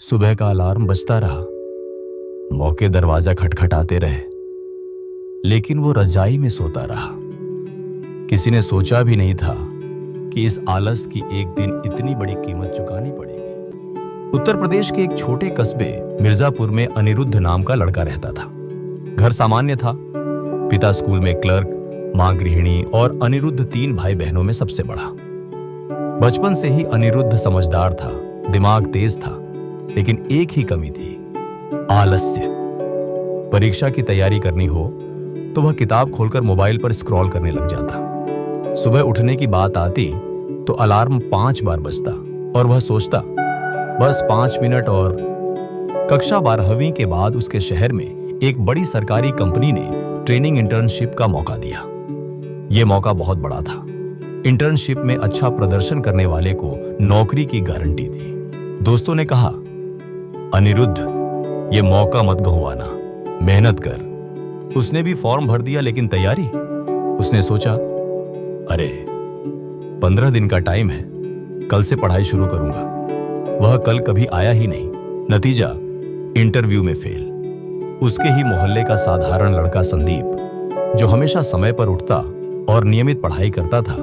सुबह का अलार्म बजता रहा, मौके दरवाजा खटखटाते रहे, लेकिन वो रजाई में सोता रहा। किसी ने सोचा भी नहीं था कि इस आलस की एक दिन इतनी बड़ी कीमत चुकानी पड़ेगी। उत्तर प्रदेश के एक छोटे कस्बे मिर्जापुर में अनिरुद्ध नाम का लड़का रहता था। घर सामान्य था, पिता स्कूल में क्लर्क, मां गृहिणी और अनिरुद्ध 3 भाई बहनों में सबसे बड़ा। बचपन से ही अनिरुद्ध समझदार था, दिमाग तेज था, लेकिन एक ही कमी थी, आलस्य। परीक्षा की तैयारी करनी हो तो वह किताब खोलकर मोबाइल पर स्क्रॉल करने लग जाता। सुबह उठने की बात आती तो अलार्म 5 बार बजता और वह सोचता बस 5 मिनट और। कक्षा 12वीं के बाद उसके शहर में एक बड़ी सरकारी कंपनी ने ट्रेनिंग इंटर्नशिप का मौका दिया। यह मौका बहुत बड़ा था। इंटर्नशिप में अच्छा प्रदर्शन करने वाले को नौकरी की गारंटी थी। दोस्तों ने कहा, अनिरुद्ध, यह मौका मत गंवाना, मेहनत कर। उसने भी फॉर्म भर दिया, लेकिन तैयारी? उसने सोचा, अरे 15 दिन का टाइम है, कल से पढ़ाई शुरू करूंगा। वह कल कभी आया ही नहीं। नतीजा, इंटरव्यू में फेल। उसके ही मोहल्ले का साधारण लड़का संदीप, जो हमेशा समय पर उठता और नियमित पढ़ाई करता था,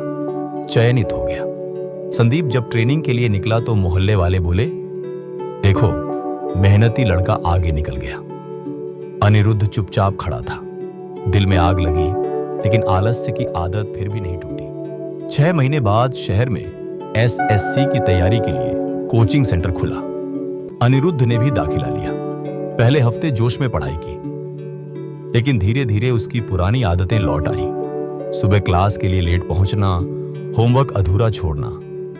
चयनित हो गया। संदीप जब ट्रेनिंग के लिए निकला तो मोहल्ले वाले बोले, देखो, मेहनती लड़का आगे निकल गया। अनिरुद्ध चुपचाप खड़ा था। दिल में आग लगी, लेकिन आलस्य की आदत फिर भी नहीं टूटी। 6 महीने बाद शहर में SSC की तैयारी के लिए कोचिंग सेंटर खुला। अनिरुद्ध ने भी दाखिला लिया। पहले हफ्ते जोश में पढ़ाई की, लेकिन धीरे धीरे उसकी पुरानी आदतें लौट आईं। सुबह क्लास के लिए लेट पहुंचना, होमवर्क अधूरा छोड़ना,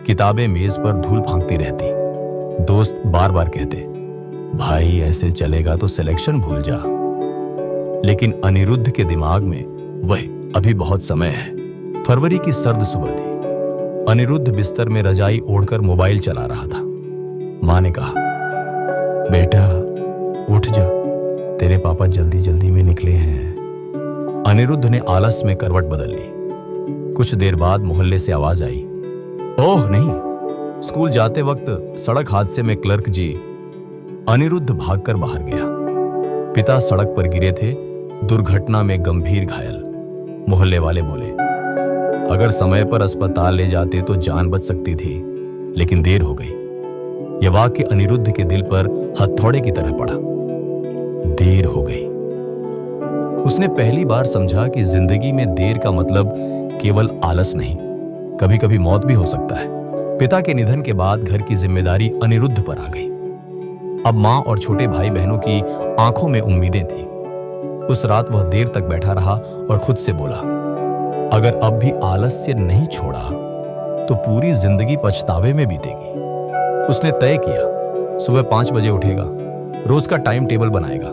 किताबें मेज पर धूल फांकती रहती। दोस्त बार बार कहते, भाई ऐसे चलेगा तो सिलेक्शन भूल जा। लेकिन अनिरुद्ध के दिमाग में वह अभी बहुत समय है। फरवरी की सर्द सुबह थी। अनिरुद्ध बिस्तर में रजाई ओढ़कर मोबाइल चला रहा था। मां ने कहा, बेटा उठ जा, तेरे पापा जल्दी जल्दी में निकले हैं। अनिरुद्ध ने आलस में करवट बदल ली। कुछ देर बाद मोहल्ले से आवाज आई, ओह नहीं, स्कूल जाते वक्त सड़क हादसे में क्लर्क जी। अनिरुद्ध भागकर बाहर गया। पिता सड़क पर गिरे थे, दुर्घटना में गंभीर घायल। मोहल्ले वाले बोले, अगर समय पर अस्पताल ले जाते तो जान बच सकती थी, लेकिन देर हो गई। यह वाक्य अनिरुद्ध के दिल पर हथौड़े की तरह पड़ा। देर हो गई। उसने पहली बार समझा कि जिंदगी में देर का मतलब केवल आलस नहीं, कभी कभी मौत भी हो सकता है। पिता के निधन के बाद घर की जिम्मेदारी अनिरुद्ध पर आ गई। अब मां और छोटे भाई बहनों की आंखों में उम्मीदें थी। उस रात वह देर तक बैठा रहा और खुद से बोला, अगर अब भी आलस्य नहीं छोड़ा तो पूरी जिंदगी पछतावे में बीतेगी। उसने तय किया, सुबह 5 बजे उठेगा, रोज का टाइम टेबल बनाएगा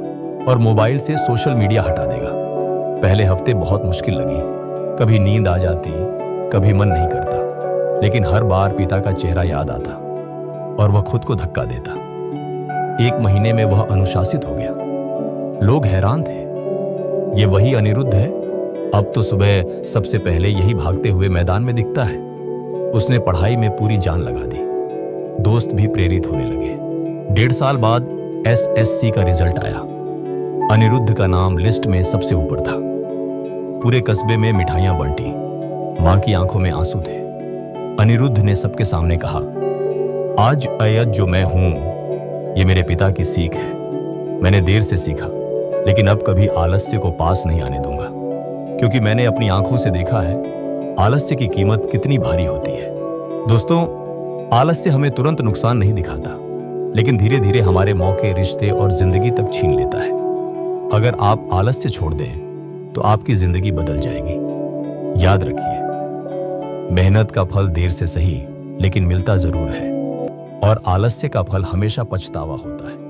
और मोबाइल से सोशल मीडिया हटा देगा। पहले हफ्ते बहुत मुश्किल लगी, कभी नींद आ जाती, कभी मन नहीं करता, लेकिन हर बार पिता का चेहरा याद आता और वह खुद को धक्का देता। 1 महीने में वह अनुशासित हो गया। लोग हैरान थे, ये वही अनिरुद्ध है? अब तो सुबह सबसे पहले यही भागते हुए मैदान में दिखता है। उसने पढ़ाई में पूरी जान लगा दी। दोस्त भी प्रेरित होने लगे। 1.5 साल बाद SSC का रिजल्ट आया। अनिरुद्ध का नाम लिस्ट में सबसे ऊपर था। पूरे कस्बे में मिठाइयां बंटी। मां की आंखों में आंसू थे। अनिरुद्ध ने सबके सामने कहा, आज अय्यद जो मैं हूं, ये मेरे पिता की सीख है। मैंने देर से सीखा, लेकिन अब कभी आलस्य को पास नहीं आने दूंगा, क्योंकि मैंने अपनी आंखों से देखा है आलस्य की कीमत कितनी भारी होती है। दोस्तों, आलस्य हमें तुरंत नुकसान नहीं दिखाता, लेकिन धीरे धीरे हमारे मौके, रिश्ते और जिंदगी तक छीन लेता है। अगर आप आलस्य छोड़ दें तो आपकी जिंदगी बदल जाएगी। याद रखिए, मेहनत का फल देर से सही, लेकिन मिलता जरूर है, और आलस्य का फल हमेशा पछतावा होता है।